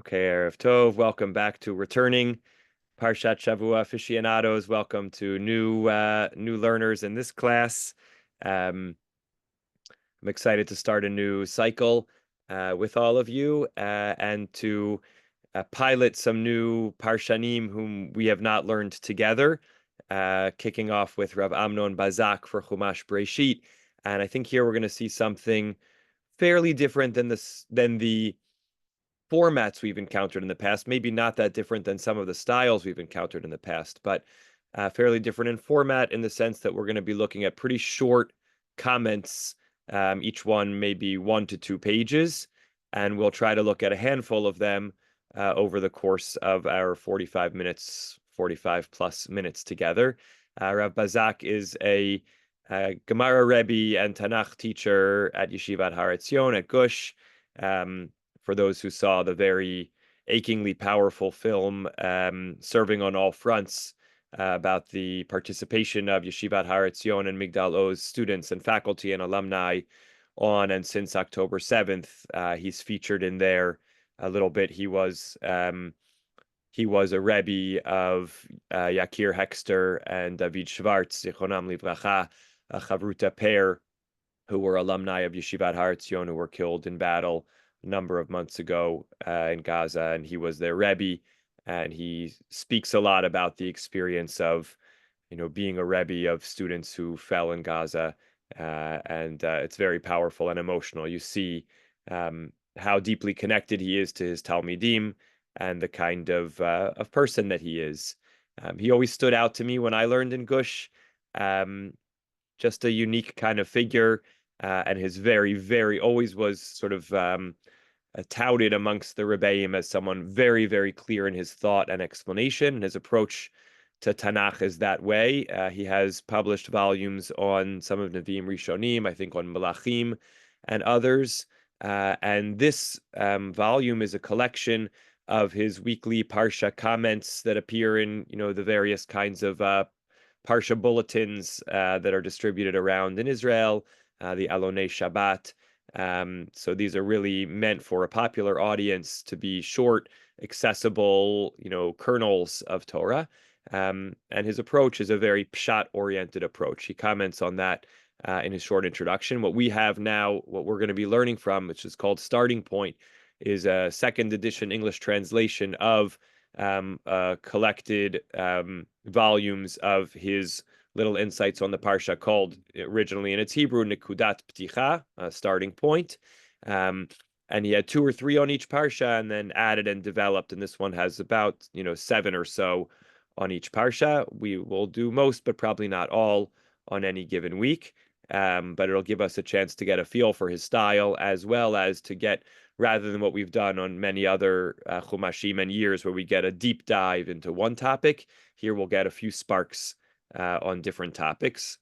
Okay, Erev Tov. Welcome back to returning Parshat Shavua aficionados. Welcome to new learners in this class. I'm excited to start a new cycle with all of you and to pilot some new Parshanim whom we have not learned together. Kicking off with Rav Amnon Bazak for Chumash Breshit, and I think here we're going to see something fairly different than the formats we've encountered in the past, maybe not that different than some of the styles we've encountered in the past, but fairly different in format in the sense that we're going to be looking at pretty short comments, each one maybe 1 to 2 pages, and we'll try to look at a handful of them over the course of our 45 minutes, 45 plus minutes together. Rav Bazak is a Gemara Rebbe and Tanakh teacher at Yeshivat Har Etzion at Gush. For those who saw the very achingly powerful film Serving on All Fronts about the participation of Yeshivat Har Etzion and Migdal Oz students and faculty and alumni on and since October 7th. He's featured in there a little bit. He was a Rebbe of Yakir Hexter and David Schwartz, Zichronam Livracha, a Chavruta pair who were alumni of Yeshivat Har Etzion who were killed in battle a number of months ago in Gaza, and he was their Rebbe, and he speaks a lot about the experience of, being a Rebbe of students who fell in Gaza, and it's very powerful and emotional. You see how deeply connected he is to his Talmidim and the kind of person that he is. He always stood out to me when I learned in Gush, just a unique kind of figure, and his very, very always was sort of touted amongst the Rebbeim as someone very, very clear in his thought and explanation. And his approach to Tanakh is that way. He has published volumes on some of Nevi'im Rishonim, I think on Melachim and others. And this volume is a collection of his weekly Parsha comments that appear in, the various kinds of Parsha bulletins that are distributed around in Israel, the Alonei Shabbat. So these are really meant for a popular audience to be short, accessible, kernels of Torah. And his approach is a very pshat-oriented approach. He comments on that in his short introduction. What we have now, what we're going to be learning from, which is called Starting Point, is a second edition English translation of collected volumes of his little insights on the Parsha, called originally in its Hebrew, Nekudat Pticha, starting point. And he had 2 or 3 on each Parsha and then added and developed. And this one has about, 7 or so on each Parsha. We will do most, but probably not all on any given week. But it'll give us a chance to get a feel for his style, as well as to get, rather than what we've done on many other Chumashim and years where we get a deep dive into one topic, here we'll get a few sparks on different topics.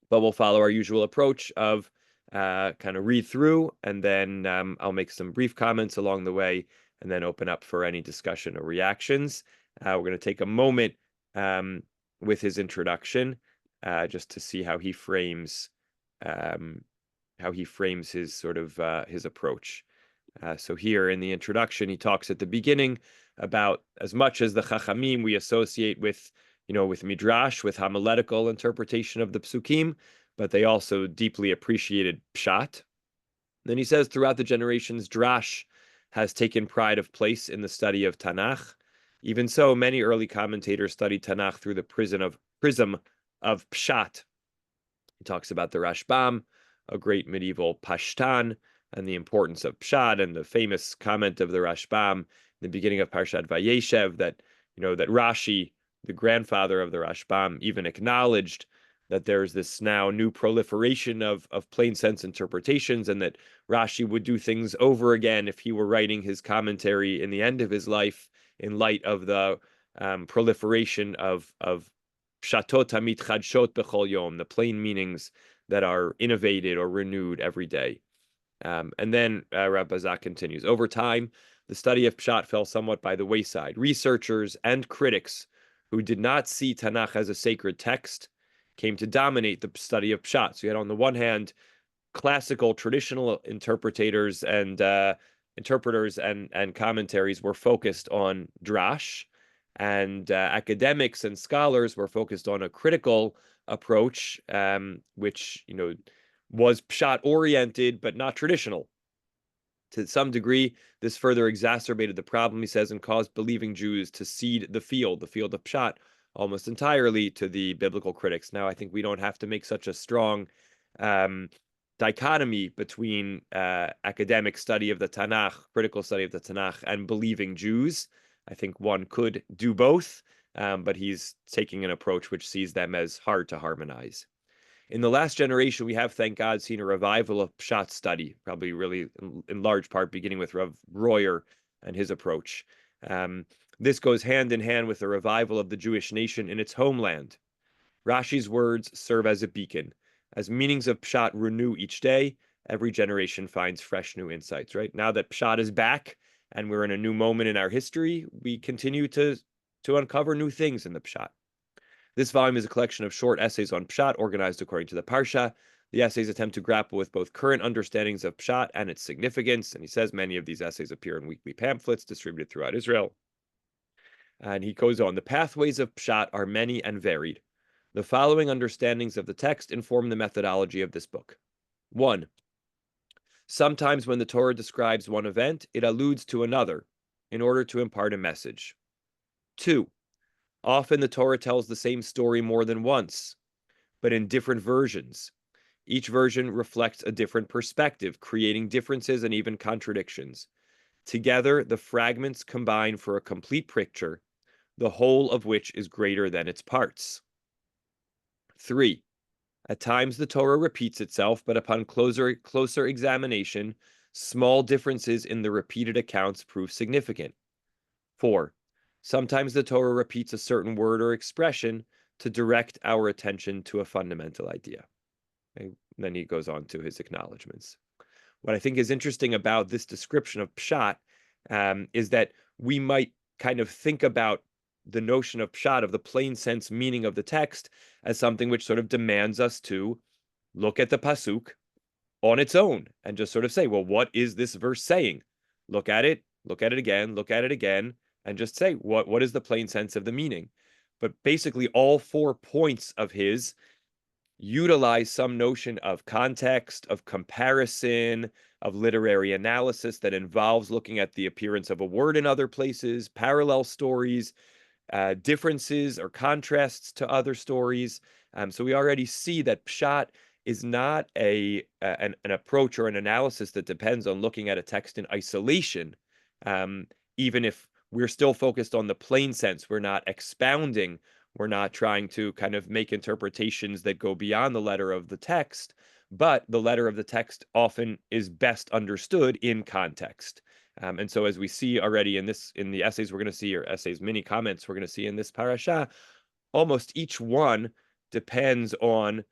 But we'll follow our usual approach of kind of read through, and then I'll make some brief comments along the way, and then open up for any discussion or reactions. We're going to take a moment with his introduction, just to see how he frames his sort of his approach. So here in the introduction, he talks at the beginning about, as much as the Chachamim we associate with, with Midrash, with homiletical interpretation of the Psukim, but they also deeply appreciated Pshat. Then he says, throughout the generations, Drash has taken pride of place in the study of Tanakh. Even so, many early commentators studied Tanakh through the prism of Pshat. He talks about the Rashbam, a great medieval Pashtan, and the importance of Pshat, and the famous comment of the Rashbam in the beginning of Parshat Vayeshev that, that Rashi, the grandfather of the Rashbam, even acknowledged that there's this now new proliferation of plain sense interpretations, and that Rashi would do things over again if he were writing his commentary in the end of his life, in light of the proliferation of Pshatot Hamit Chadshot B'chol Yom, the plain meanings that are innovated or renewed every day. And then Rav Bazak continues, over time, the study of Pshat fell somewhat by the wayside. Researchers and critics who did not see Tanakh as a sacred text came to dominate the study of Pshat. So you had, on the one hand, classical, traditional interpreters and interpreters and commentaries were focused on drash, and academics and scholars were focused on a critical approach, which was pshat oriented but not traditional. To some degree, this further exacerbated the problem, he says, and caused believing Jews to cede the field of pshat, almost entirely to the biblical critics. Now, I think we don't have to make such a strong dichotomy between academic study of the Tanakh, critical study of the Tanakh, and believing Jews. I think one could do both, but he's taking an approach which sees them as hard to harmonize. In the last generation, we have, thank God, seen a revival of pshat study, probably really in large part beginning with Rav Royer and his approach. This goes hand in hand with the revival of the Jewish nation in its homeland. Rashi's words serve as a beacon. As meanings of pshat renew each day, every generation finds fresh new insights, right? Now that pshat is back and we're in a new moment in our history, we continue to uncover new things in the pshat. This volume is a collection of short essays on pshat organized according to the Parashah. The essays attempt to grapple with both current understandings of pshat and its significance, and he says many of these essays appear in weekly pamphlets distributed throughout Israel. And he goes on, the pathways of pshat are many and varied. The following understandings of the text inform the methodology of this book. 1. Sometimes when the Torah describes one event, it alludes to another in order to impart a message. 2. Often the Torah tells the same story more than once, but in different versions. Each version reflects a different perspective, creating differences and even contradictions. Together, the fragments combine for a complete picture, the whole of which is greater than its parts. 3. At times the Torah repeats itself, but upon closer examination, small differences in the repeated accounts prove significant. 4. Sometimes the Torah repeats a certain word or expression to direct our attention to a fundamental idea. And then he goes on to his acknowledgments. What I think is interesting about this description of pshat is that we might kind of think about the notion of pshat, of the plain sense meaning of the text, as something which sort of demands us to look at the pasuk on its own and just sort of say, well, what is this verse saying? Look at it again, and just say, what is the plain sense of the meaning? But basically, all 4 points of his utilize some notion of context, of comparison, of literary analysis that involves looking at the appearance of a word in other places, parallel stories, differences or contrasts to other stories. So we already see that pshat is not an approach or an analysis that depends on looking at a text in isolation, even if we're still focused on the plain sense. We're not expounding. We're not trying to kind of make interpretations that go beyond the letter of the text, but the letter of the text often is best understood in context. And so as we see already in the essays we're going to see, or essays, mini comments we're going to see in this parasha, almost each one depends on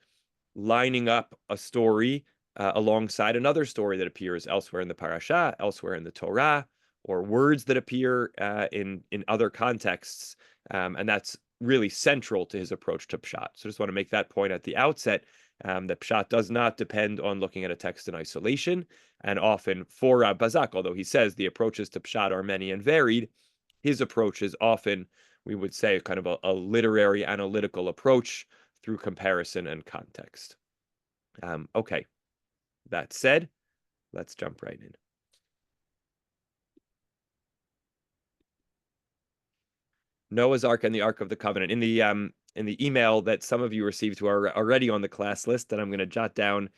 lining up a story alongside another story that appears elsewhere in the parasha, elsewhere in the Torah, or words that appear in other contexts. And that's really central to his approach to pshat. So I just want to make that point at the outset, that pshat does not depend on looking at a text in isolation. And often for Rab Bazak, although he says the approaches to pshat are many and varied, his approach is often, we would say, kind of a literary analytical approach through comparison and context. Okay, that said, let's jump right in. Noah's Ark and the Ark of the Covenant. In the email that some of you received who are already on the class list, and I'm going to jot down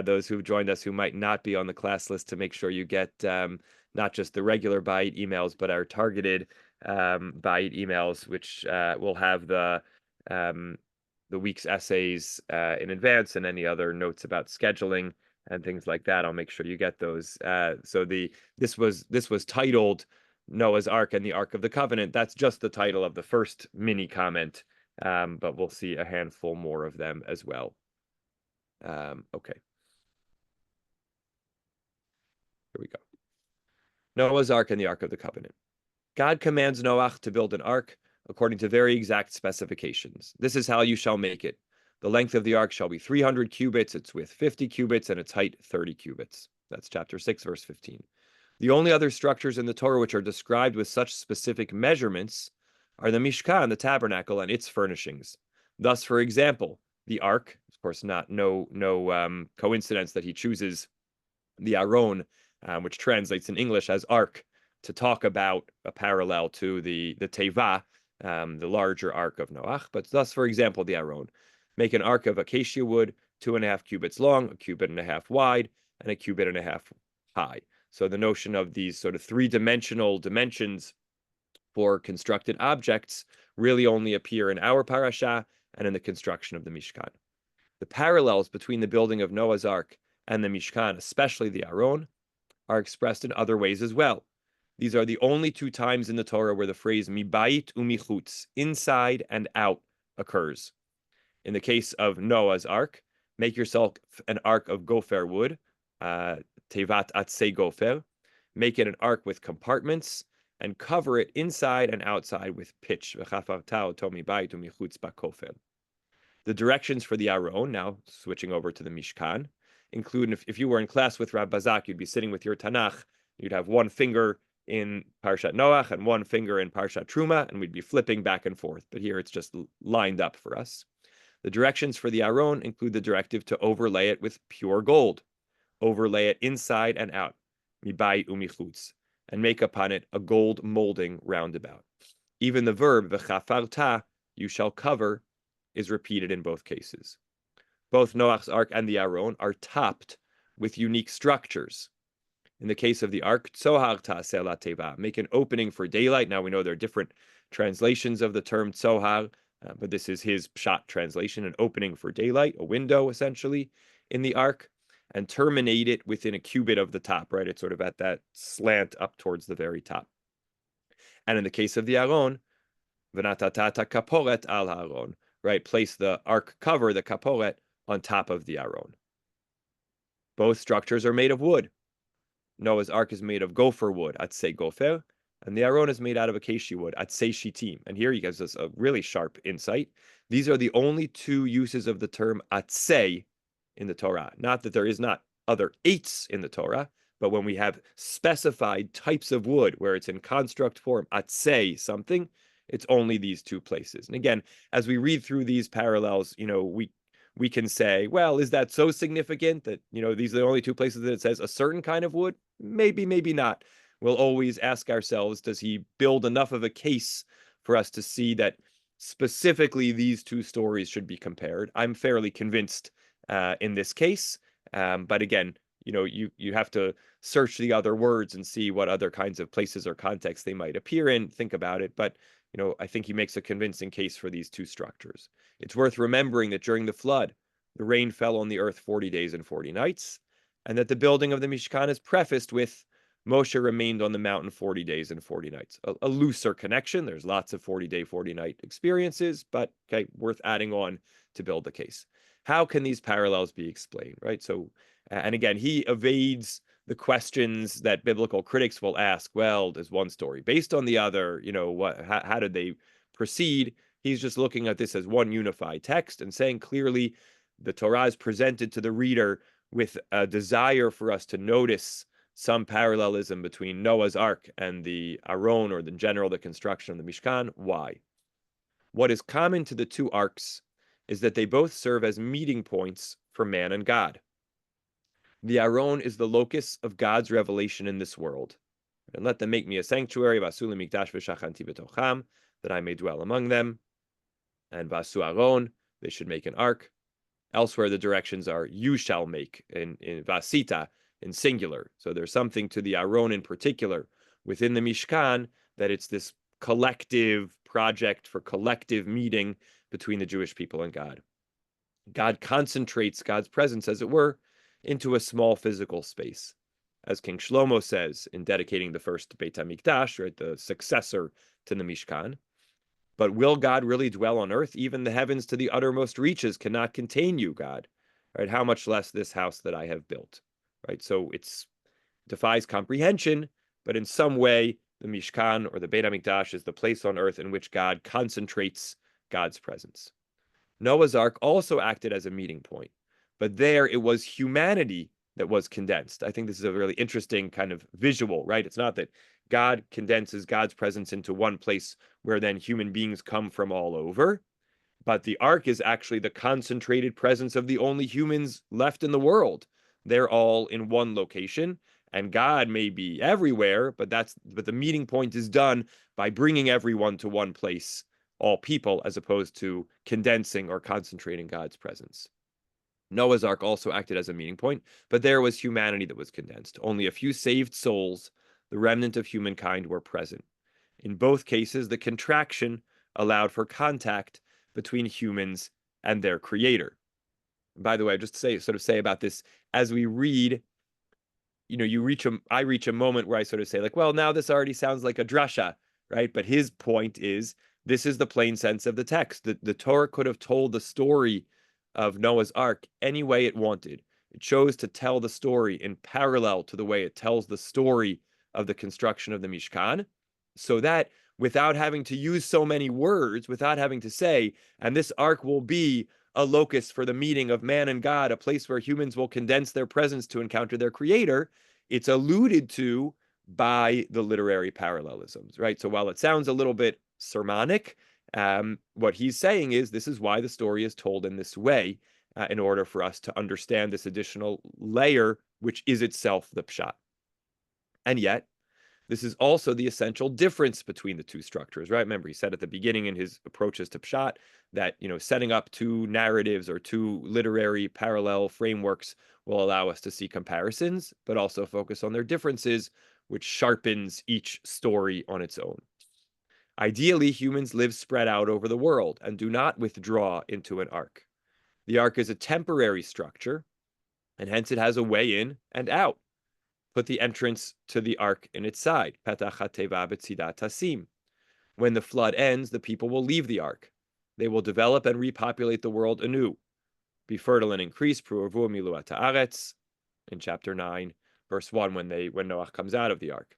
those who've joined us who might not be on the class list to make sure you get not just the regular Bayit emails, but our targeted Bayit emails, which will have the week's essays in advance and any other notes about scheduling and things like that. I'll make sure you get those. So this was titled Noah's Ark and the Ark of the Covenant. That's just the title of the first mini comment, but we'll see a handful more of them as well. Okay. Here we go. Noah's Ark and the Ark of the Covenant. God commands Noach to build an ark according to very exact specifications. This is how you shall make it. The length of the ark shall be 300 cubits, its width 50 cubits, and its height 30 cubits. That's chapter 6, verse 15. The only other structures in the Torah which are described with such specific measurements are the Mishkan, the tabernacle, and its furnishings. Thus, for example, the ark, of course, no coincidence that he chooses the Aron, which translates in English as ark, to talk about a parallel to the Teva, the larger ark of Noach. But thus, for example, the Aron. Make an ark of acacia wood, 2.5 cubits long, 1.5 cubits wide, and 1.5 cubits high. So the notion of these sort of three-dimensional dimensions for constructed objects really only appear in our Parashah and in the construction of the Mishkan. The parallels between the building of Noah's Ark and the Mishkan, especially the Aron, are expressed in other ways as well. These are the only two times in the Torah where the phrase mibait umichutz, inside and out, occurs. In the case of Noah's Ark, make yourself an ark of gopher wood, tevat atzei gopher, make it an ark with compartments, and cover it inside and outside with pitch. The directions for the Aron, now switching over to the Mishkan, include, if you were in class with Rab Bazak, you'd be sitting with your Tanakh, you'd have one finger in Parshat Noach and one finger in Parshat Truma, and we'd be flipping back and forth. But here it's just lined up for us. The directions for the Aron include the directive to overlay it with pure gold, overlay it inside and out, mibai umichutz, and make upon it a gold molding roundabout. Even the verb v'chafarta, you shall cover, is repeated in both cases. Both Noach's Ark and the Aron are topped with unique structures. In the case of the Ark, tzohar ta'aseh la'teva, make an opening for daylight. Now we know there are different translations of the term tzohar, but this is his pshat translation, an opening for daylight, a window essentially in the Ark, and terminate it within a cubit of the top, right? It's sort of at that slant up towards the very top. And in the case of the Aron, v'natatata kaporet al ha'aron, right? Place the Ark cover, the kaporet, on top of the Aron. Both structures are made of wood. Noah's Ark is made of gopher wood, atzei gopher, and the Aron is made out of acacia wood, atzei shitim. And here he gives us a really sharp insight. These are the only two uses of the term atzei in the Torah. Not that there is not other eights in the Torah, but when we have specified types of wood where it's in construct form, atzei something, it's only these two places. And again, as we read through these parallels, we can say, well, is that so significant that, these are the only two places that it says a certain kind of wood? Maybe, maybe not. We'll always ask ourselves, does he build enough of a case for us to see that specifically these two stories should be compared? I'm fairly convinced in this case. But again, you have to search the other words and see what other kinds of places or contexts they might appear in, think about it. But I think he makes a convincing case for these two structures. It's worth remembering that during the flood, the rain fell on the earth 40 days and 40 nights, and that the building of the Mishkan is prefaced with Moshe remained on the mountain 40 days and 40 nights. A looser connection. There's lots of 40-day, 40-night experiences, but okay, worth adding on to build the case. How can these parallels be explained, right? So, and again, he evades the questions that biblical critics will ask. Well, is one story based on the other? How did they proceed? He's just looking at this as one unified text and saying clearly the Torah is presented to the reader with a desire for us to notice some parallelism between Noah's Ark and the Aron, or the construction of the Mishkan. Why? What is common to the two arks is that they both serve as meeting points for man and God. The Aron is the locus of God's revelation in this world. And let them make me a sanctuary, vasu mikdash v'shachanti b'tocham, that I may dwell among them. And vasu Aron, they should make an ark. Elsewhere, the directions are you shall make in vasita, in singular. So there's something to the Aron in particular within the Mishkan that it's this collective project for collective meeting between the Jewish people and God. God concentrates God's presence, as it were, into a small physical space. As King Shlomo says in dedicating the first Beit HaMikdash, right, the successor to the Mishkan, but will God really dwell on earth? Even the heavens to the uttermost reaches cannot contain you, God. Right? How much less this house that I have built. Right? So it defies comprehension, but in some way, the Mishkan or the Beit HaMikdash is the place on earth in which God concentrates God's presence. Noah's Ark also acted as a meeting point, but there it was humanity that was condensed. I think this is a really interesting kind of visual, right? It's not that God condenses God's presence into one place where then human beings come from all over, but the ark is actually the concentrated presence of the only humans left in the world. They're all in one location, and God may be everywhere, but the meeting point is done by bringing everyone to one place, all people, as opposed to condensing or concentrating God's presence. Noah's Ark also acted as a meeting point, but there was humanity that was condensed. Only a few saved souls, the remnant of humankind, were present. In both cases, the contraction allowed for contact between humans and their creator. By the way, just to say about this, as we read, I reach a moment where I sort of say, like, well, now this already sounds like a drasha, right? But his point is, this is the plain sense of the text. The Torah could have told the story of Noah's Ark any way it wanted. It chose to tell the story in parallel to the way it tells the story of the construction of the Mishkan, so that without having to use so many words, without having to say, and this ark will be a locus for the meeting of man and God, a place where humans will condense their presence to encounter their creator, it's alluded to by the literary parallelisms, right? So while it sounds a little bit sermonic, what he's saying is this is why the story is told in this way, in order for us to understand this additional layer, which is itself the pshat. And yet, this is also the essential difference between the two structures, right? Remember, he said at the beginning in his approaches to Pshat that, setting up two narratives or two literary parallel frameworks will allow us to see comparisons, but also focus on their differences, which sharpens each story on its own. Ideally, humans live spread out over the world and do not withdraw into an ark. The ark is a temporary structure, and hence it has a way in and out. Put the entrance to the ark in its side. Petach hateva b'tzidat tasim. When the flood ends, the people will leave the ark. They will develop and repopulate the world anew. Be fertile and increase, pru'urvu miluat haaretz, in chapter 9, verse 1, when Noach comes out of the ark.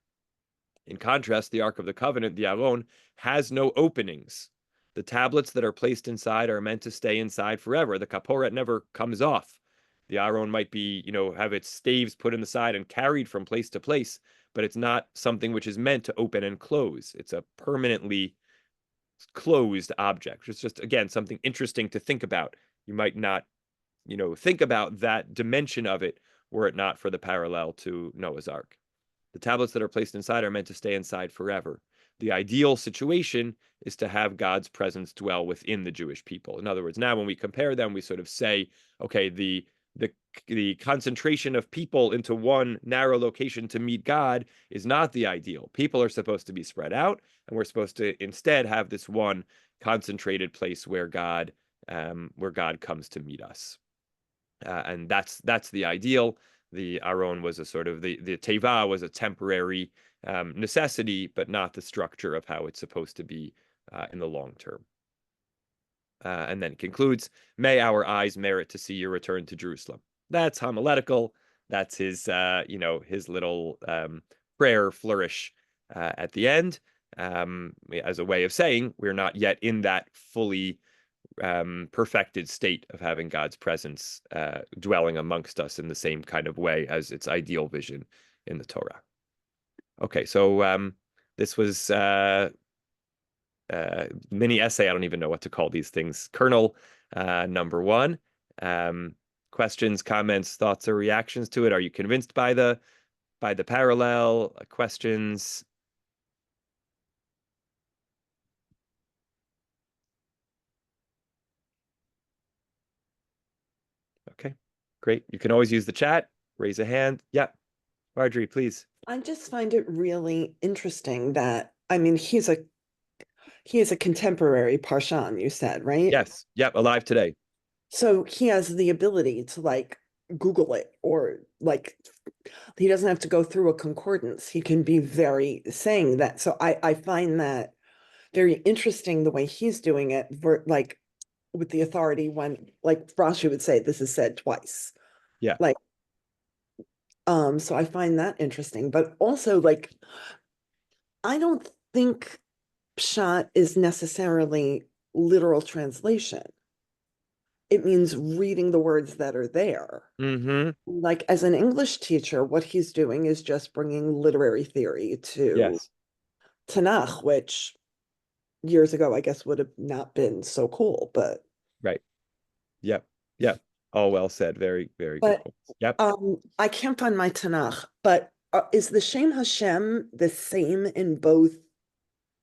In contrast, the Ark of the Covenant, the Aron, has no openings. The tablets that are placed inside are meant to stay inside forever. The kaporet never comes off. The Aron might be, have its staves put in the side and carried from place to place, but it's not something which is meant to open and close. It's a permanently closed object. It's just, again, something interesting to think about. You might not, think about that dimension of it were it not for the parallel to Noah's Ark. The tablets that are placed inside are meant to stay inside forever. The ideal situation is to have God's presence dwell within the Jewish people. In other words, now when we compare them, we sort of say, okay, the concentration of people into one narrow location to meet God is not the ideal. People are supposed to be spread out, and we're supposed to instead have this one concentrated place where God comes to meet us. And that's the ideal. The Aron was a sort of the teva was a temporary necessity, but not the structure of how it's supposed to be in the long term. And then concludes, may our eyes merit to see your return to Jerusalem. That's homiletical. That's his his little prayer flourish at the end, as a way of saying we're not yet in that fully perfected state of having God's presence dwelling amongst us in the same kind of way as its ideal vision in the Torah. Okay, so this was mini essay. I don't even know what to call these things. Kernel number 1. Questions, comments, thoughts, or reactions to it? Are you convinced by the parallel? Questions? Okay, great. You can always use the chat. Raise a hand. Yeah, Marjorie, please. I just find it really interesting that, I mean, he is a contemporary Parshan, you said, right? Yes. Yep. Alive today. So he has the ability to Google it, or he doesn't have to go through a concordance. He can be very saying that. So I find that very interesting the way he's doing it, with the authority when, Rashi would say, this is said twice. Yeah. So I find that interesting, but also I don't think Pshat is necessarily literal translation. it means reading the words that are there. Mm-hmm. Like as an English teacher, what he's doing is just bringing literary theory to Yes. Tanakh, which years ago I guess would have not been so cool, Right. Yep. Yep. All well said. Very, very good but points. Yep. I can't find my Tanakh, but is the Shem Hashem the same in both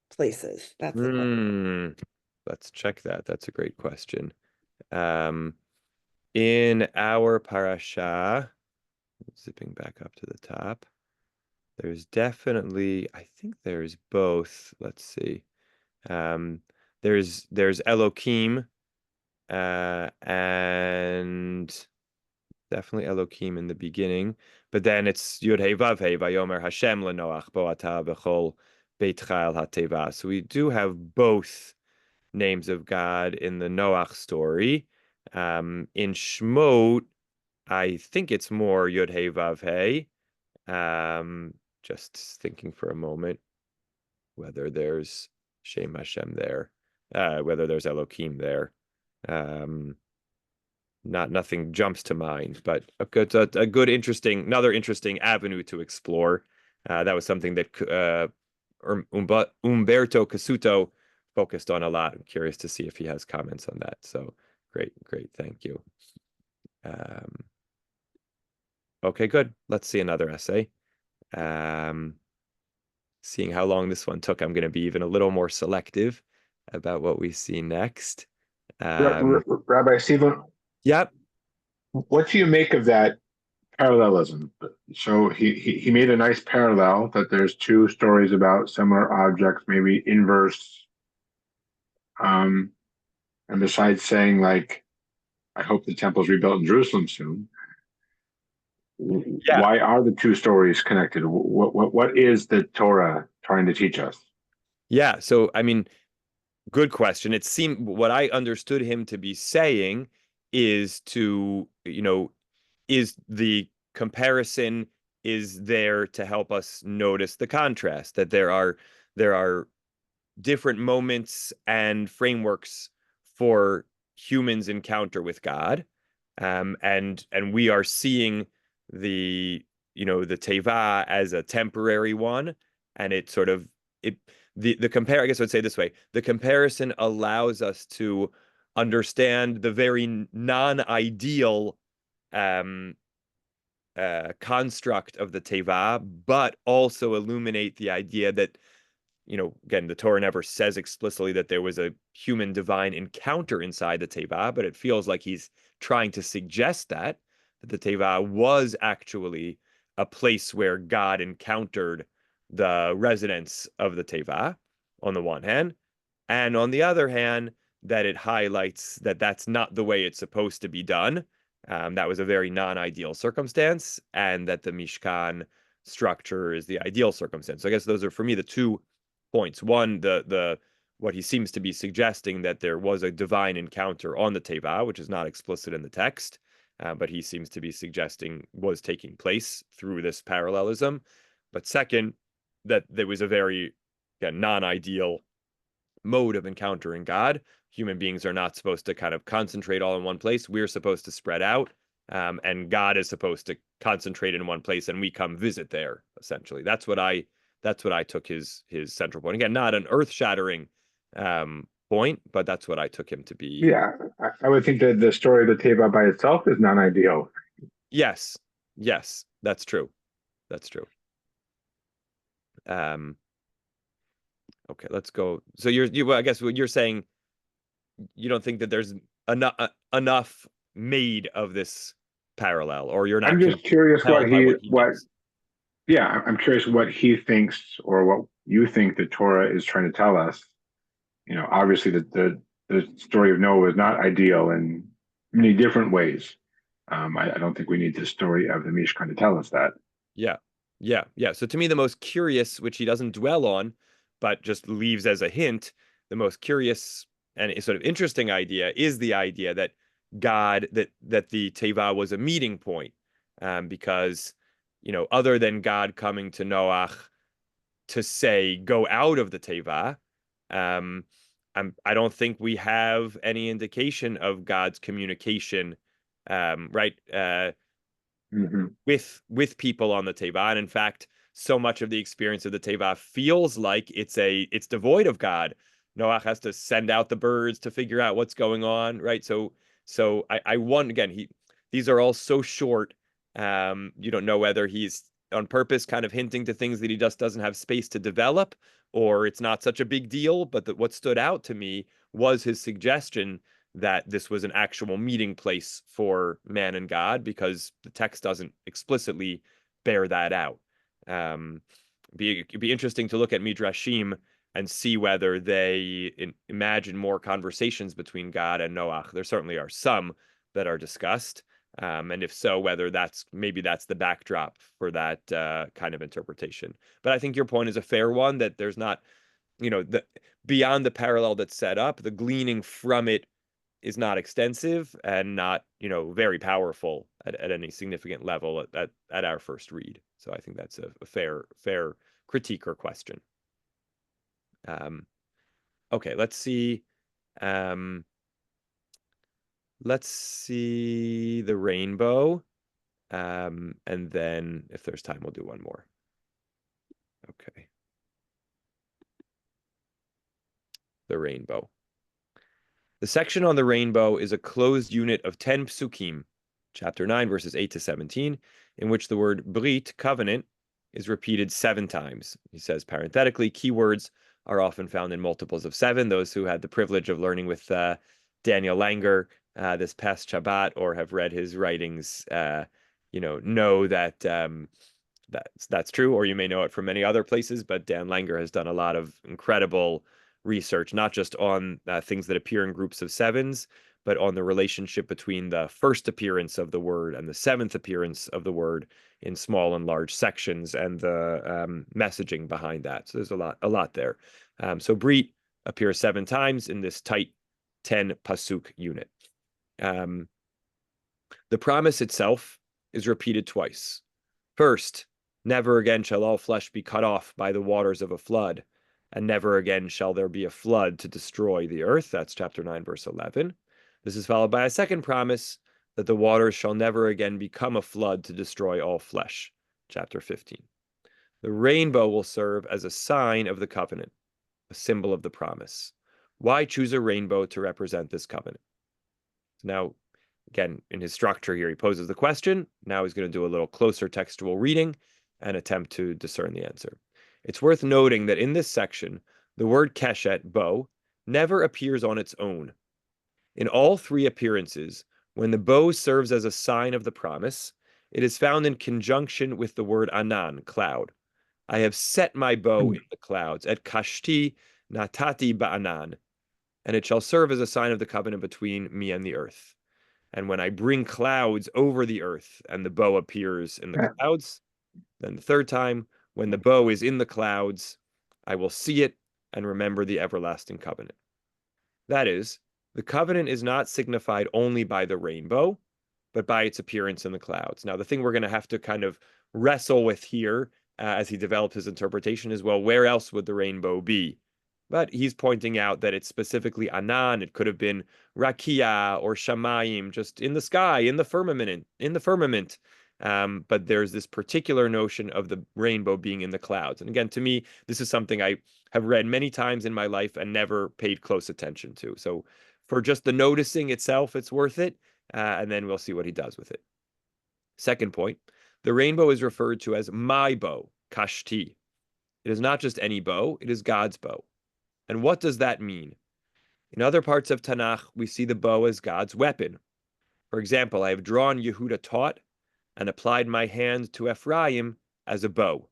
places? That's the question. Mm. Let's check that. That's a great question. Um, in our parasha, zipping back up to the top, there's definitely, I think there's both. Let's see. Um, there's Elohim, and definitely Elohim in the beginning, but then it's Yud Hey Vav Hey Vayomer Hashem LeNoach Bo Ata B'Chol Beitcha El HaTeva. So we do have both names of God in the Noach story. In Shmot, I think it's more Yud Hey Vav Hey. Just thinking for a moment whether there's Shem Hashem there, whether there's Elohim there. Um, nothing jumps to mind, but a good, interesting, another interesting avenue to explore. That was something that Umberto Casuto focused on a lot. I'm curious to see if he has comments on that. So great, great, thank you. Um, okay, good. Let's see another essay. Um, Seeing how long this one took, I'm going to be even a little more selective about what we see next. Um, Rabbi Stephen, yep. what do you make of that parallelism? So he made a nice parallel that there's two stories about similar objects, maybe inverse. Um, and besides saying like, I hope the temple's rebuilt in Jerusalem soon. Yeah. Why are the two stories connected? What is the Torah trying to teach us? Yeah. So, I mean, good question. It seemed what I understood him to be saying is is the comparison is there to help us notice the contrast, that there are different moments and frameworks for humans' encounter with God, and we are seeing the the teva as a temporary one, and it sort of it the compare I guess I would say this way: the comparison allows us to understand the very non-ideal um, construct of the teva, but also illuminate the idea that again, the Torah never says explicitly that there was a human divine encounter inside the Teva, but it feels like he's trying to suggest that the Teva was actually a place where God encountered the residents of the Teva, on the one hand, and on the other hand, that it highlights that that's not the way it's supposed to be done. That was a very non-ideal circumstance, and that the Mishkan structure is the ideal circumstance. So I guess those are for me the two points. One, the what he seems to be suggesting, that there was a divine encounter on the Teva, which is not explicit in the text, but he seems to be suggesting was taking place through this parallelism. But second, that there was a very, again, non-ideal mode of encountering God. Human beings are not supposed to kind of concentrate all in one place. We're supposed to spread out, and God is supposed to concentrate in one place, and we come visit there. Essentially, that's what I took his central point. Again, not an earth-shattering point, but that's what I took him to be. Yeah, I would think that the story of the Teva by itself is non-ideal. Yes, yes, that's true. That's true. Um, okay, let's go. So well, I guess what you're saying, you don't think that there's enough made of this parallel, or you're I'm not just curious compelled by what he what makes. yeah, I'm curious what he thinks or what you think the Torah is trying to tell us. Obviously the story of Noah is not ideal in many different ways. I don't think we need the story of the Mishkan to tell us that. Yeah, yeah, yeah. So to me, the most curious, which he doesn't dwell on, but just leaves as a hint, the most curious and sort of interesting idea is the idea that that the Teva was a meeting point, because other than God coming to Noach to say, go out of the Teva. Um, I don't think we have any indication of God's communication, right, with people on the Teva. And in fact, so much of the experience of the Teva feels like it's devoid of God. Noach has to send out the birds to figure out what's going on, right? So I wonder again, these are all so short. You don't know whether he's on purpose kind of hinting to things that he just doesn't have space to develop, or it's not such a big deal. But what stood out to me was his suggestion that this was an actual meeting place for man and God, because the text doesn't explicitly bear that out. It'd be interesting to look at Midrashim and see whether they imagine more conversations between God and Noach. There certainly are some that are discussed. And if so, whether maybe that's the backdrop for that kind of interpretation. But I think your point is a fair one, that there's not, beyond the parallel that's set up, the gleaning from it is not extensive and not, very powerful at any significant level at our first read. So I think that's a fair critique or question. Okay, let's see. Let's see the rainbow. And then if there's time, we'll do one more. Okay. The rainbow. The section on the rainbow is a closed unit of 10 psukim, chapter 9, verses 8 to 17, in which the word brit, covenant, is repeated 7 times. He says, parenthetically, keywords are often found in multiples of 7. Those who had the privilege of learning with Daniel Langer this past Shabbat, or have read his writings, know that that's true, or you may know it from many other places. But Dan Langer has done a lot of incredible research, not just on things that appear in groups of 7s, but on the relationship between the first appearance of the word and the 7th appearance of the word in small and large sections, and the messaging behind that. So there's a lot there. So Brit appears 7 times in this tight 10 pasuk unit. The promise itself is repeated twice. First, never again shall all flesh be cut off by the waters of a flood, and never again shall there be a flood to destroy the earth. That's chapter 9, verse 11. This is followed by a second promise, that the waters shall never again become a flood to destroy all flesh. Chapter 15. The rainbow will serve as a sign of the covenant, a symbol of the promise. Why choose a rainbow to represent this covenant? Now, again, in his structure here, he poses the question. Now he's going to do a little closer textual reading and attempt to discern the answer. It's worth noting that in this section, the word keshet, bow, never appears on its own. In all 3 appearances, when the bow serves as a sign of the promise, it is found in conjunction with the word anan, cloud. I have set my bow in the clouds, at kashti natati ba'anan, and it shall serve as a sign of the covenant between me and the earth. And when I bring clouds over the earth and the bow appears in the clouds, then the third time, when the bow is in the clouds, I will see it and remember the everlasting covenant. That is, the covenant is not signified only by the rainbow, but by its appearance in the clouds. Now, the thing we're going to have to kind of wrestle with here as he develops his interpretation is, well, where else would the rainbow be? But he's pointing out that it's specifically Anan. It could have been Rakia or Shamayim, just in the sky, in the firmament. But there's this particular notion of the rainbow being in the clouds. And again, to me, this is something I have read many times in my life and never paid close attention to. So for just the noticing itself, it's worth it. And then we'll see what he does with it. Second point, the rainbow is referred to as my bow, kashti. It is not just any bow, it is God's bow. And what does that mean? In other parts of Tanakh, we see the bow as God's weapon. For example, I have drawn Yehuda taut and applied my hand to Ephraim as a bow.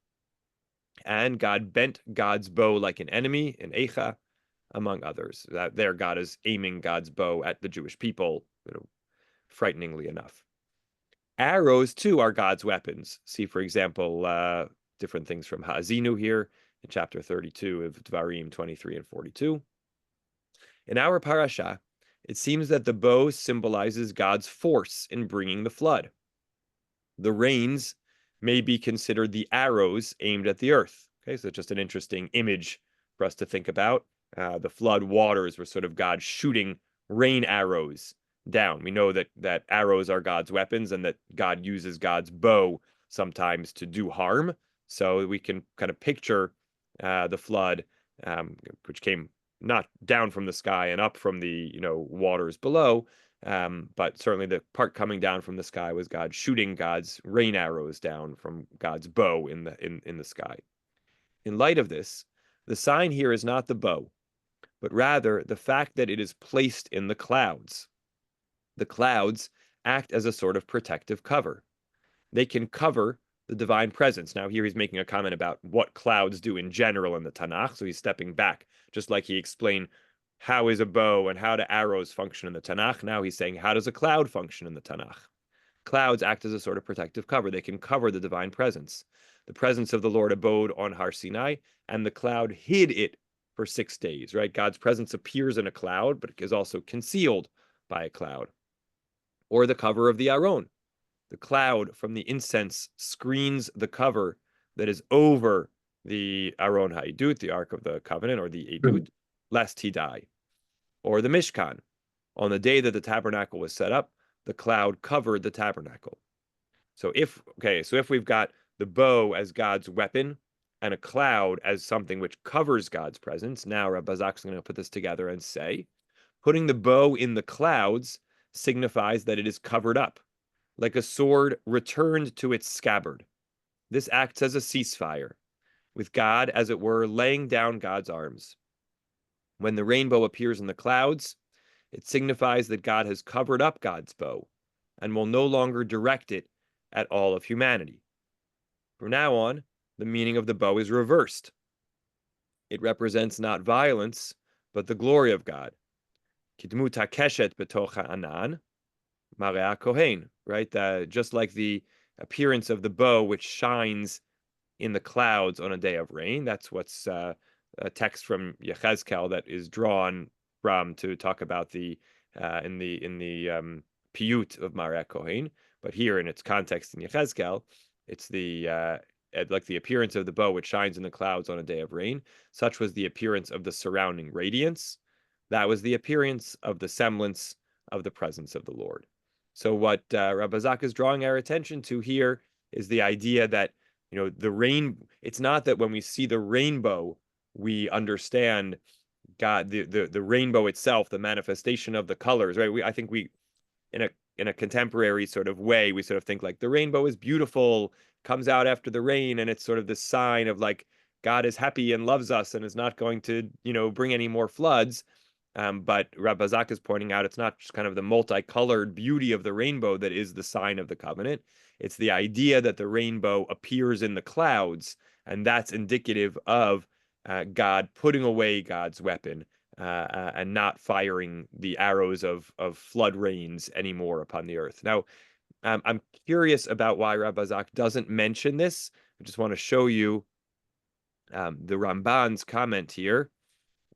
And God bent God's bow like an enemy in Eicha, among others. There, God is aiming God's bow at the Jewish people, frighteningly enough. Arrows, too, are God's weapons. See, for example, different things from Ha'azinu here in chapter 32 of Dvarim 23 and 42. In our Parashah, it seems that the bow symbolizes God's force in bringing the flood. The rains may be considered the arrows aimed at the earth. Okay, so just an interesting image for us to think about. the flood waters were sort of God shooting rain arrows down. We know that arrows are God's weapons and that God uses God's bow sometimes to do harm. So we can kind of picture the flood, which came not down from the sky and up from the waters below, but certainly the part coming down from the sky was God shooting God's rain arrows down from God's bow in the sky. In light of this, the sign here is not the bow, but rather the fact that it is placed in the clouds. The clouds act as a sort of protective cover. They can cover the divine presence. Now, here he's making a comment about what clouds do in general in the Tanakh, so he's stepping back, just like he explained how is a bow and how do arrows function in the Tanakh. Now he's saying, how does a cloud function in the Tanakh? Clouds act as a sort of protective cover. They can cover the divine presence. The presence of the Lord abode on Har Sinai, and the cloud hid it for 6 days, right? God's presence appears in a cloud, but is also concealed by a cloud. Or the cover of the Aron. The cloud from the incense screens the cover that is over the Aron HaEdut, the Ark of the Covenant, or the Edut, lest he die. Or the Mishkan. On the day that the tabernacle was set up, the cloud covered the tabernacle. So if we've got the bow as God's weapon and a cloud as something which covers God's presence, now Rabbi Zak is going to put this together and say, putting the bow in the clouds signifies that it is covered up, like a sword returned to its scabbard. This acts as a ceasefire, with God, as it were, laying down God's arms. When the rainbow appears in the clouds, it signifies that God has covered up God's bow and will no longer direct it at all of humanity. From now on, the meaning of the bow is reversed. It represents not violence, but the glory of God. Kidmut hakeshet betocha anan, Mareah Kohen, right? Just like the appearance of the bow, which shines in the clouds on a day of rain. That's what's a text from Yechezkel that is drawn from to talk about the in the piyut of Mareah Kohen. But here, in its context in Yechezkel, it's like the appearance of the bow which shines in the clouds on a day of rain. Such was the appearance of the surrounding radiance. That was the appearance of the semblance of the presence of the Lord. So what Rabbi Zak is drawing our attention to here is the idea that it's not that when we see the rainbow, we understand God, the rainbow itself, the manifestation of the colors, right? I think we, in a contemporary sort of way, we sort of think like the rainbow is beautiful, comes out after the rain, and it's sort of this sign of like God is happy and loves us and is not going to, bring any more floods. But Rabbi Zak is pointing out it's not just kind of the multicolored beauty of the rainbow that is the sign of the covenant. It's the idea that the rainbow appears in the clouds, and that's indicative of God putting away God's weapon and not firing the arrows of flood rains anymore upon the earth. Now, I'm curious about why Rabbi Zak doesn't mention this. I just want to show you the Ramban's comment here.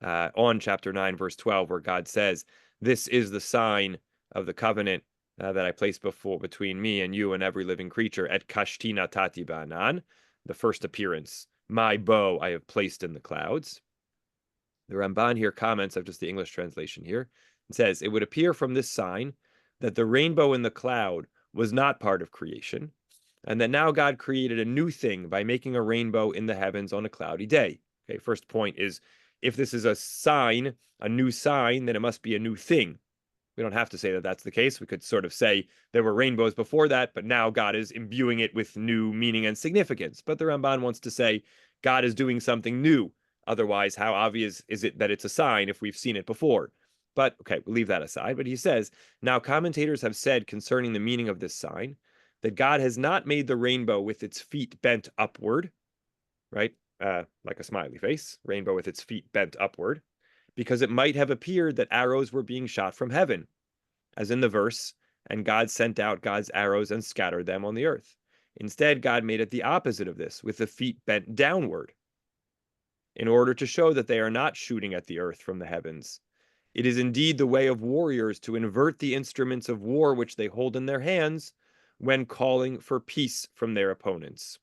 On chapter 9, verse 12, where God says, "This is the sign of the covenant that I placed between me and you and every living creature at Kashtina Tati Ba'anan," the first appearance. My bow I have placed in the clouds. The Ramban here comments, of just the English translation here, and says, "It would appear from this sign that the rainbow in the cloud was not part of creation, and that now God created a new thing by making a rainbow in the heavens on a cloudy day." Okay, first point is, if this is a sign, a new sign, then it must be a new thing. We don't have to say that that's the case. We could sort of say there were rainbows before that, but now God is imbuing it with new meaning and significance. But the Ramban wants to say God is doing something new. Otherwise, how obvious is it that it's a sign if we've seen it before? But okay, we'll leave that aside. But he says, now commentators have said concerning the meaning of this sign that God has not made the rainbow with its feet bent upward, right? Like a smiley face, rainbow with its feet bent upward, because it might have appeared that arrows were being shot from heaven, as in the verse, "And God sent out God's arrows and scattered them on the earth." Instead, God made it the opposite of this, with the feet bent downward, in order to show that they are not shooting at the earth from the heavens. It is indeed the way of warriors to invert the instruments of war which they hold in their hands when calling for peace from their opponents.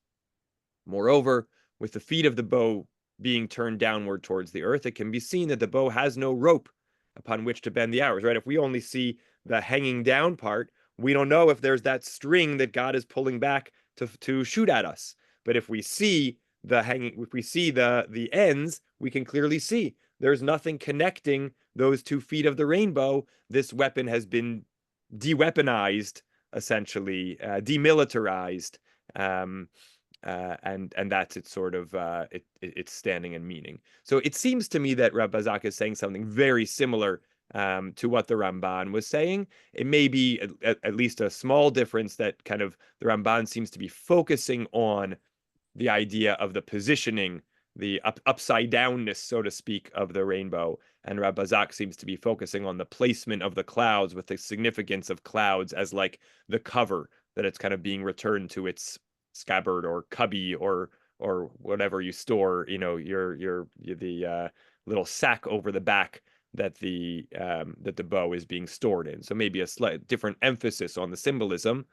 Moreover, with the feet of the bow being turned downward towards the earth, it can be seen that the bow has no rope upon which to bend the arrows, right? If we only see the hanging down part, we don't know if there's that string that God is pulling back to shoot at us. But if we see the ends, we can clearly see there's nothing connecting those 2 feet of the rainbow. This weapon has been de-weaponized, essentially, demilitarized, and that's its sort of its standing and meaning. So it seems to me that Rabbi Zak is saying something very similar to what the Ramban was saying. It may be at least a small difference that kind of the Ramban seems to be focusing on the idea of the positioning, the upside downness, so to speak, of the rainbow. And Rabbi Zak seems to be focusing on the placement of the clouds, with the significance of clouds as like the cover, that it's kind of being returned to its scabbard or cubby or whatever you store, your the little sack over the back that the bow is being stored in. So maybe a slight different emphasis on the symbolism,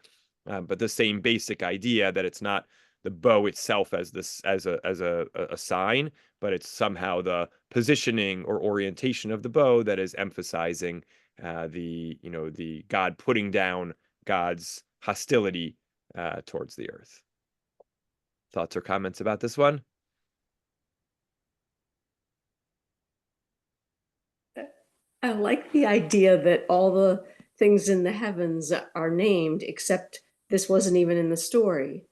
but the same basic idea that it's not the bow itself as a sign, but it's somehow the positioning or orientation of the bow that is emphasizing the God putting down God's hostility towards the earth. Thoughts or comments about this one? I like the idea that all the things in the heavens are named, except this wasn't even in the story.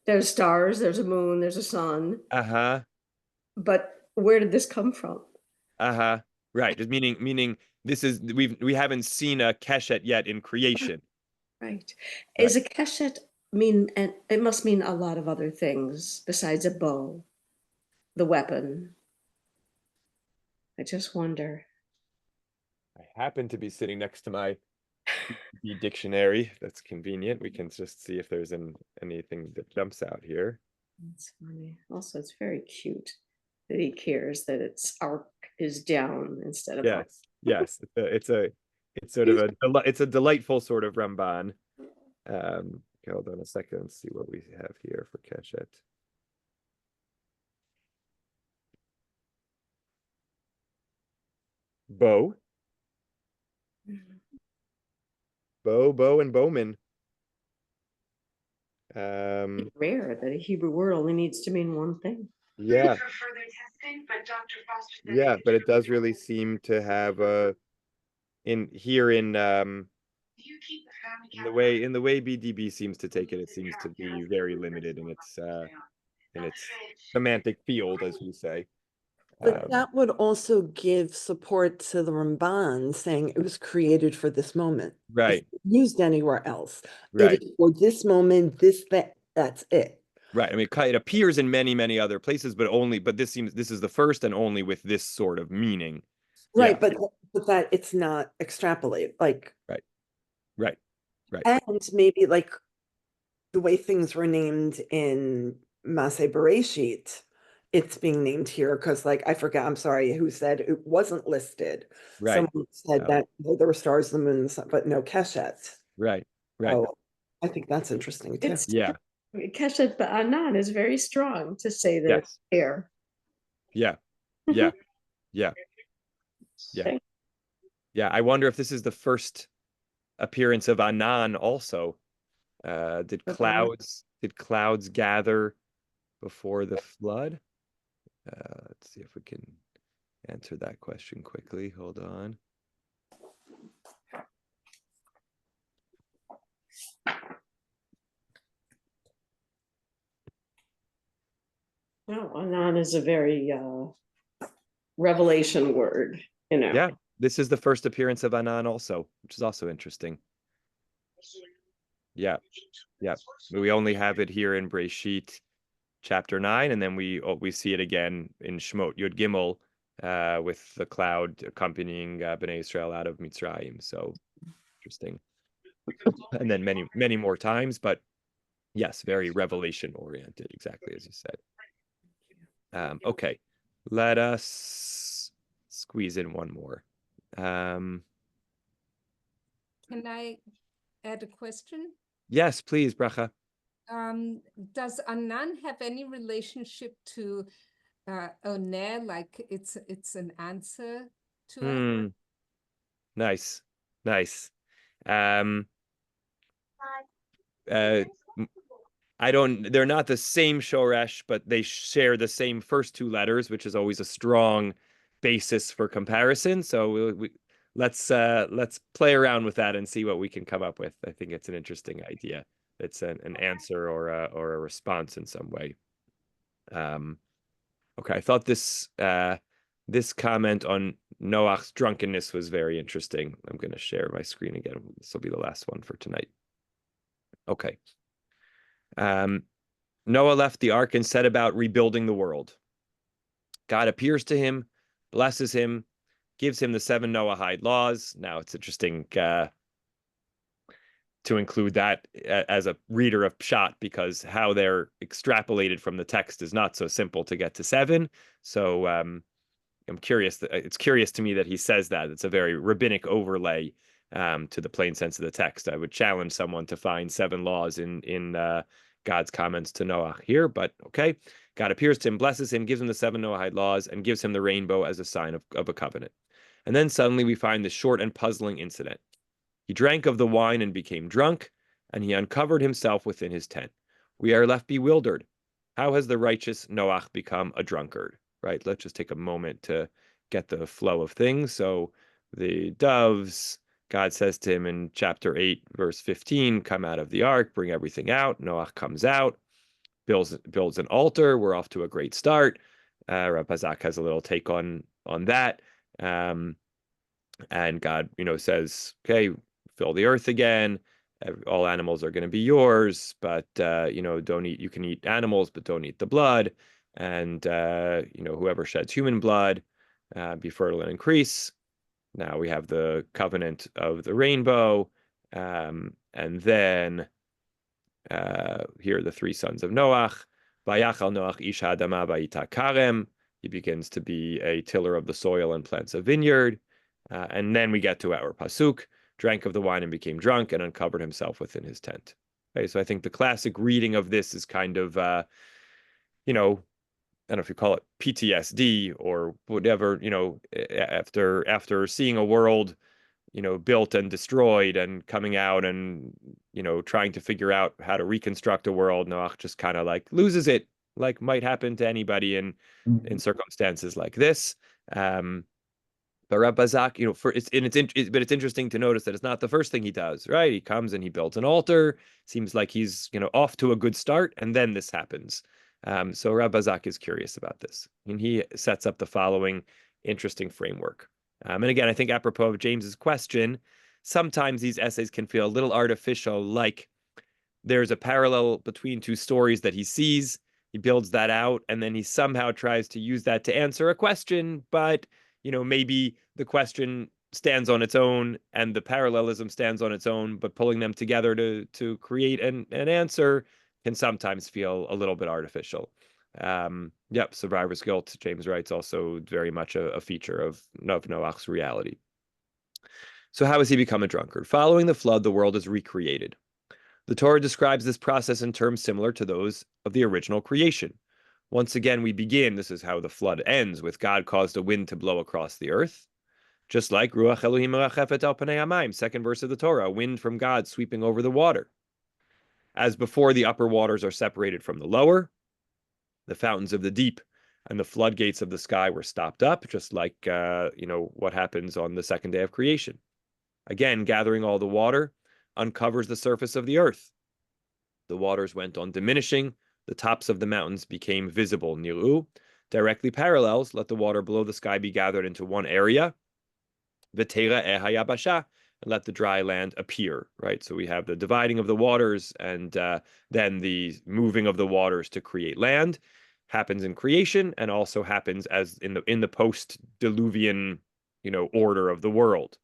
There's stars, there's a moon, there's a sun. Uh-huh. But where did this come from? Uh-huh. Right. Just meaning we haven't seen a keshet yet in creation. Right. Right. Is a keshet mean, and it must mean a lot of other things besides a bow, the weapon. I just wonder. I happen to be sitting next to my dictionary. That's convenient. We can just see if there's anything that jumps out here. That's funny. Also, it's very cute that he cares that its arc is down instead of up. Yes. It's sort of a delightful sort of Ramban. Hold on a second and see what we have here for Keshet. Bow. Bow, and bowman. Rare that a Hebrew word only needs to mean one thing. Yeah. Yeah, but it does really seem to have in the way BDB seems to take it, it seems to be very limited in its semantic field, as we say. But that would also give support to the Ramban saying it was created for this moment. Right. It's not used anywhere else. Right. It is for this moment, that's it. Right. I mean, it appears in many other places, but this is the first and only with this sort of meaning. Right, Yeah. but that it's not extrapolate, like Right. and maybe like the way things were named in Maseh Bereshit, it's being named here because, like, I forget, I'm sorry, who said it wasn't listed. Right. Someone said that there were stars, the moon, the sun, but no Keshet. Right. Oh, I think that's interesting too. Yeah. Keshet ba'anan is very strong to say that it's air. Yeah. I wonder if this is the first appearance of Anan also. Did clouds gather before the flood? Let's see if we can answer that question quickly. Hold on. No, Anan is a very revelation word, Yeah, this is the first appearance of Anan also, which is also interesting. Yeah. We only have it here in Breshit chapter 9, and then we see it again in Shemot Yud Gimel with the cloud accompanying Bnei Israel out of Mitzrayim. So interesting. And then many more times, but yes, very revelation oriented, exactly as you said. Okay, let us squeeze in one more. Can I add a question? Yes, please, Bracha. Does Anan have any relationship to Oneh, like it's an answer to it. Hmm. Nice. Nice. Um, uh, they're not the same shoresh, but they share the same first two letters, which is always a strong basis for comparison. So let's play around with that and see what we can come up with. I think it's an interesting idea. It's an answer or a response in some way. Okay, I thought this comment on Noach's drunkenness was very interesting. I'm going to share my screen again. This will be the last one for tonight. Okay. Noah left the ark and set about rebuilding the world. God appears to him, blesses him, gives him the 7 Noahide laws. Now it's interesting to include that as a reader of Pshat, because how they're extrapolated from the text is not so simple to get to 7. So I'm curious. It's curious to me that he says that. It's a very rabbinic overlay to the plain sense of the text. I would challenge someone to find 7 laws in God's comments to Noach here, but okay. God appears to him, blesses him, gives him the 7 Noahide laws, and gives him the rainbow as a sign of a covenant. And then suddenly we find this short and puzzling incident. He drank of the wine and became drunk, and he uncovered himself within his tent. We are left bewildered. How has the righteous Noach become a drunkard? Right? Let's just take a moment to get the flow of things. So the doves, God says to him in chapter 8, verse 15, come out of the ark, bring everything out. Noach comes out, builds an altar. We're off to a great start. Rav Bazak has a little take on that. And God, says, okay, fill the earth again. All animals are going to be yours, but don't eat. You can eat animals, but don't eat the blood. And whoever sheds human blood, be fertile and increase. Now we have the covenant of the rainbow, and then here are the 3 sons of Noach. Vayachal Noach ish ha'adama vayita karem. He begins to be a tiller of the soil and plants a vineyard. And then we get to our pasuk, drank of the wine and became drunk and uncovered himself within his tent. Okay, so I think the classic reading of this is kind of, I don't know if you call it PTSD or whatever, after seeing a world, built and destroyed and coming out and, trying to figure out how to reconstruct a world. Noach just kind of like loses it, like might happen to anybody in circumstances like this. But Rav Bazak, but it's interesting to notice that it's not the first thing he does, right? He comes and he builds an altar. Seems like he's, off to a good start, and then this happens. So Rav Bazak is curious about this, and he sets up the following interesting framework. And again, I think apropos of James's question, sometimes these essays can feel a little artificial, like there's a parallel between 2 stories that he sees. He builds that out, and then he somehow tries to use that to answer a question, but maybe the question stands on its own and the parallelism stands on its own, but pulling them together to create an answer can sometimes feel a little bit artificial. Survivor's guilt, James writes, also very much a feature of Noach's reality. So how has he become a drunkard? Following the flood, the world is recreated. The Torah describes this process in terms similar to those of the original creation. Once again, we begin, this is how the flood ends, with God caused a wind to blow across the earth. Just like Ruach Elohim merachefet al panei hamayim, 2nd verse of the Torah, a wind from God sweeping over the water. As before, the upper waters are separated from the lower. The fountains of the deep and the floodgates of the sky were stopped up, just like, what happens on the 2nd day of creation. Again, gathering all the water uncovers the surface of the earth. The waters went on diminishing. The tops of the mountains became visible. Niru, directly parallels, let the water below the sky be gathered into one area. V'teira hayabasha, and let the dry land appear, right? So we have the dividing of the waters and then the moving of the waters to create land. Happens in creation and also happens as in the post-diluvian, order of the world.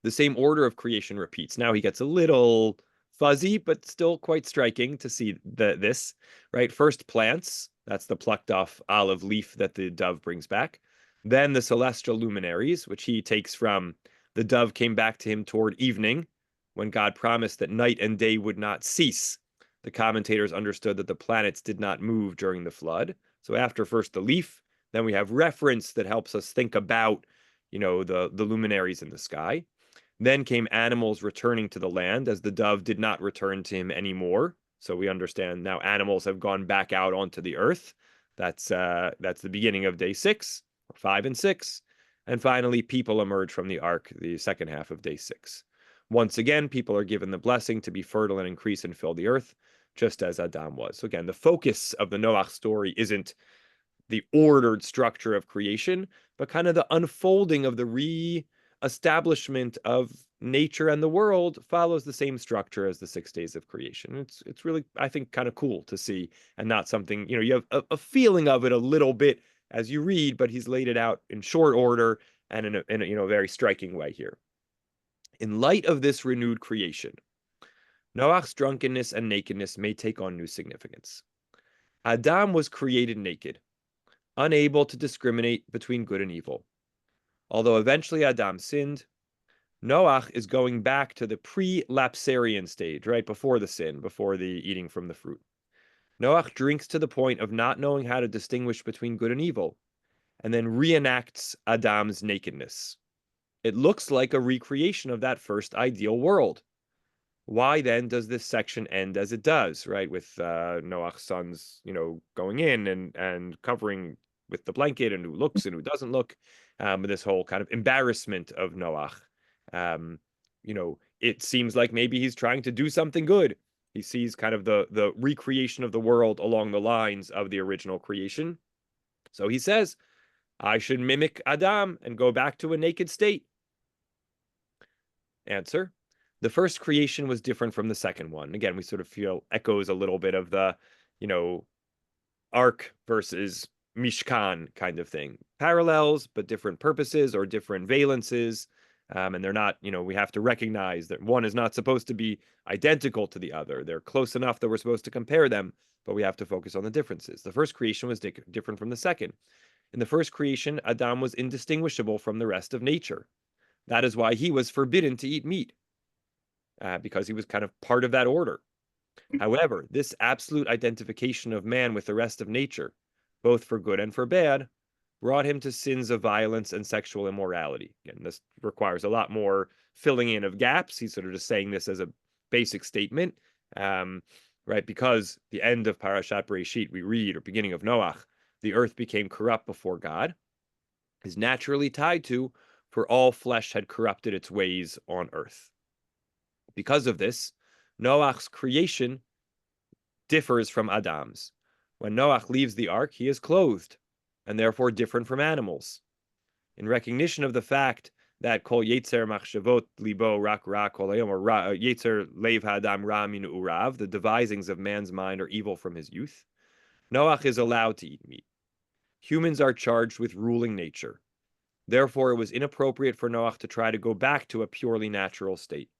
The same order of creation repeats. Now he gets a little fuzzy, but still quite striking to see this, right? First plants, that's the plucked off olive leaf that the dove brings back. Then the celestial luminaries, which he takes from the dove came back to him toward evening, when God promised that night and day would not cease. The commentators understood that the planets did not move during the flood, So after first the leaf, then we have reference that helps us think about, the luminaries in the sky. Then came animals returning to the land as the dove did not return to him anymore. So we understand now animals have gone back out onto the earth. That's the beginning of day 6, 5 and 6. And finally, people emerge from the ark, the second half of day 6. Once again, people are given the blessing to be fertile and increase and fill the earth, just as Adam was. So again, the focus of the Noach story isn't the ordered structure of creation, but kind of the unfolding of the re-establishment of nature and the world follows the same structure as the 6 days of creation. It's really, I think, kind of cool to see, and not something, you have a feeling of it a little bit as you read, but he's laid it out in short order and in a very striking way here. In light of this renewed creation, Noach's drunkenness and nakedness may take on new significance. Adam was created naked, unable to discriminate between good and evil. Although eventually Adam sinned, Noach is going back to the pre-lapsarian stage, right before the sin, before the eating from the fruit. Noach drinks to the point of not knowing how to distinguish between good and evil, and then reenacts Adam's nakedness. It looks like a recreation of that first ideal world. Why then does this section end as it does, right? With Noach's sons, going in and covering with the blanket, and who looks and who doesn't look, this whole kind of embarrassment of Noach. It seems like maybe he's trying to do something good. He sees kind of the recreation of the world along the lines of the original creation. So he says, I should mimic Adam and go back to a naked state. Answer: the first creation was different from the second one. Again, we sort of feel echoes a little bit of the, Ark versus Mishkan kind of thing. Parallels, but different purposes or different valences. And they're not, we have to recognize that one is not supposed to be identical to the other. They're close enough that we're supposed to compare them, but we have to focus on the differences. The first creation was different from the second. In the first creation, Adam was indistinguishable from the rest of nature. That is why he was forbidden to eat meat, because he was kind of part of that order. However, this absolute identification of man with the rest of nature, both for good and for bad, brought him to sins of violence and sexual immorality. Again, this requires a lot more filling in of gaps. He's sort of just saying this as a basic statement, right? Because the end of Parashat Bereshit, we read, or beginning of Noach, the earth became corrupt before God, is naturally tied to, for all flesh had corrupted its ways on earth. Because of this, Noach's creation differs from Adam's. When Noach leaves the ark, he is clothed, and therefore different from animals. In recognition of the fact that kol yetzer machshavot libo rak ra kol hayom, or yetzer leiv hadam ra min urav, the devisings of man's mind are evil from his youth, Noach is allowed to eat meat. Humans are charged with ruling nature. Therefore, it was inappropriate for Noach to try to go back to a purely natural state.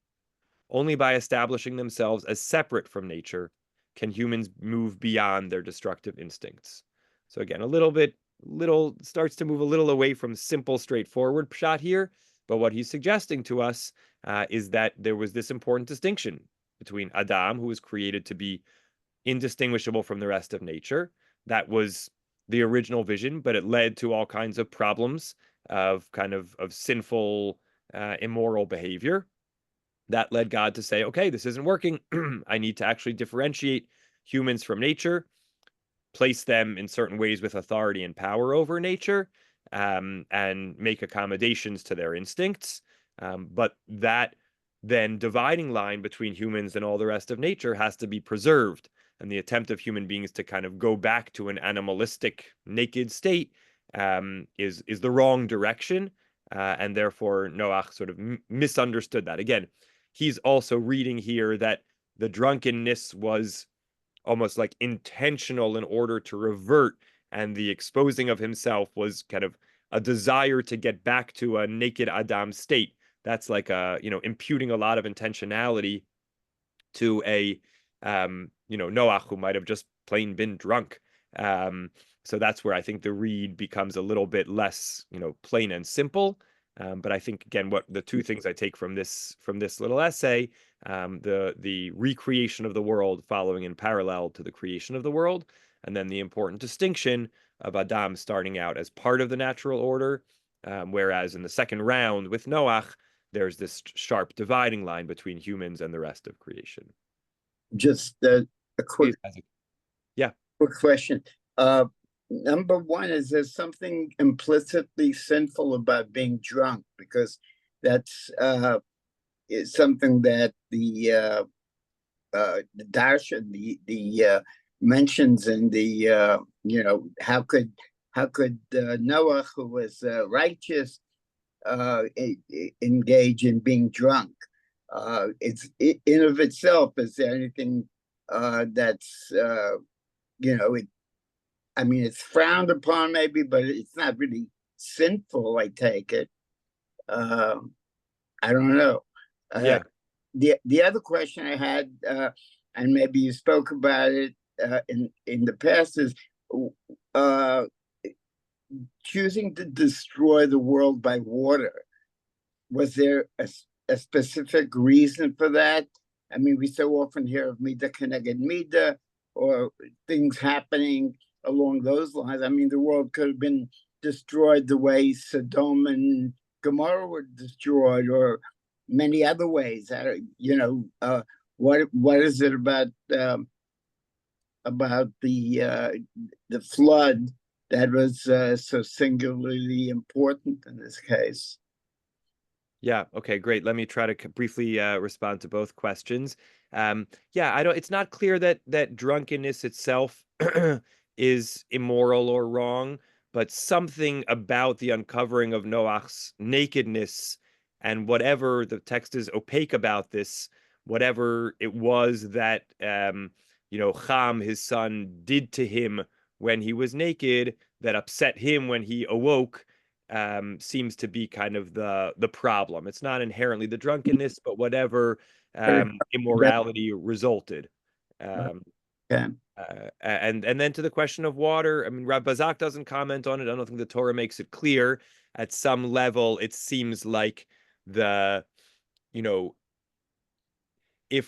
Only by establishing themselves as separate from nature can humans move beyond their destructive instincts. So again, starts to move a little away from simple, straightforward pshat here, but what he's suggesting to us is that there was this important distinction between Adam, who was created to be indistinguishable from the rest of nature. That was the original vision, but it led to all kinds of problems of sinful, immoral behavior. That led God to say, okay, this isn't working. I need to actually differentiate humans from nature, place them in certain ways with authority and power over nature, and make accommodations to their instincts. But that then dividing line between humans and all the rest of nature has to be preserved. And the attempt of human beings to kind of go back to an animalistic, naked state is the wrong direction. And therefore, Noach sort of misunderstood that. Again, he's also reading here that the drunkenness was almost like intentional in order to revert, and the exposing of himself was kind of a desire to get back to a naked Adam state. That's like imputing a lot of intentionality to a Noach who might have just plain been drunk. So that's where I think the read becomes a little bit less plain and simple. But I think, again, what the two things I take from this little essay, the recreation of the world following in parallel to the creation of the world, and then the important distinction of Adam starting out as part of the natural order, whereas in the second round with Noach, there's this sharp dividing line between humans and the rest of creation. Just a quick, yeah, quick question. Number one, is there something implicitly sinful about being drunk? Because that's is something that the Darshan, the mentions in the how could Noah, who was righteous, engage in being drunk? It's in of itself. Is there anything that's I mean, it's frowned upon maybe, but it's not really sinful, I take it. I don't know. Yeah. The other question I had, and maybe you spoke about it in the past, is choosing to destroy the world by water. Was there a specific reason for that? I mean, we so often hear of Mida Keneged Mida, or things happening along those lines. I mean, the world could have been destroyed the way Sodom and Gomorrah were destroyed, or many other ways. What is it about the flood that was so singularly important in this case? Yeah. Okay, great. Let me try to briefly respond to both questions. It's not clear that drunkenness itself is immoral or wrong, but something about the uncovering of Noach's nakedness and whatever the text is opaque about this, whatever it was that Ham, his son, did to him when he was naked, that upset him when he awoke, seems to be kind of the problem. It's not inherently the drunkenness, but whatever immorality resulted. And then to the question of water, I mean, Rav Bazak doesn't comment on it. I don't think the Torah makes it clear. At some level, it seems like if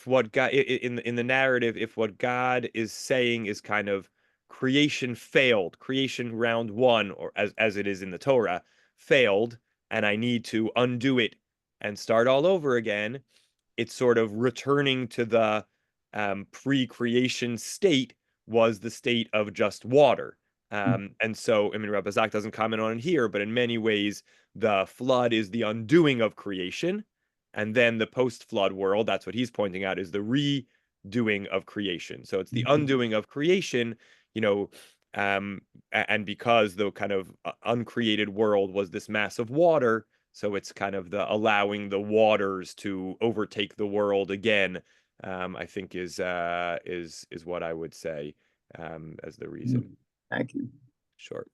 what God in the narrative, if what God is saying is kind of creation failed, creation round one, or as it is in the Torah, failed, and I need to undo it and start all over again, it's sort of returning to the pre-creation state was the state of just water. And so, I mean, Rabbi Zak doesn't comment on it here, but in many ways, the flood is the undoing of creation. And then the post-flood world, that's what he's pointing out, is the redoing of creation. So it's the undoing of creation, and because the kind of uncreated world was this mass of water, so it's kind of the allowing the waters to overtake the world again, I think is what I would say as the reason. Thank you. Sure.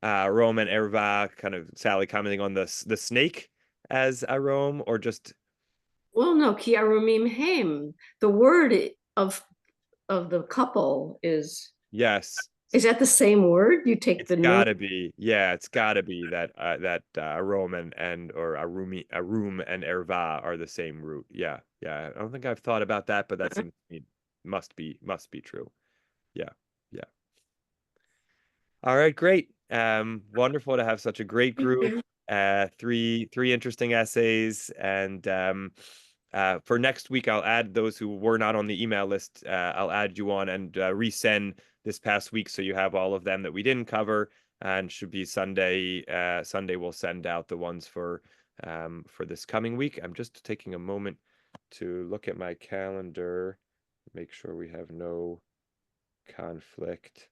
Rome and Erva, kind of Sally commenting on the snake as a Rome, or just. Well, no, ki arumim hem. The word of the couple is. Yes. Is that the same word? You take the gotta be. Yeah, it's gotta be that Rome or Arum and Erva are the same root. Yeah. I don't think I've thought about that, but that seems must be true. Yeah. All right, great. Wonderful to have such a great group. Three interesting essays, and for next week, I'll add those who were not on the email list. I'll add you on and resend this past week, so you have all of them that we didn't cover. And should be Sunday. Sunday we'll send out the ones for this coming week. I'm just taking a moment to look at my calendar, make sure we have no conflict.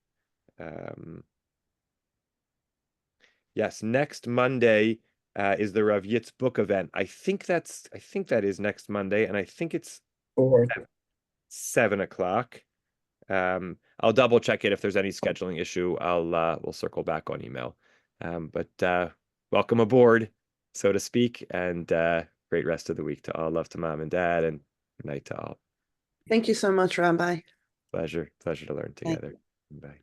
Yes, next Monday is the Rav Yitz book event. I think that is next Monday, and I think it's 7 o'clock. I'll double check it if there's any scheduling issue. We'll circle back on email. But welcome aboard, so to speak, and great rest of the week to all. Love to mom and dad, and good night to all. Thank you so much, Rabbi. Pleasure to learn together. Bye.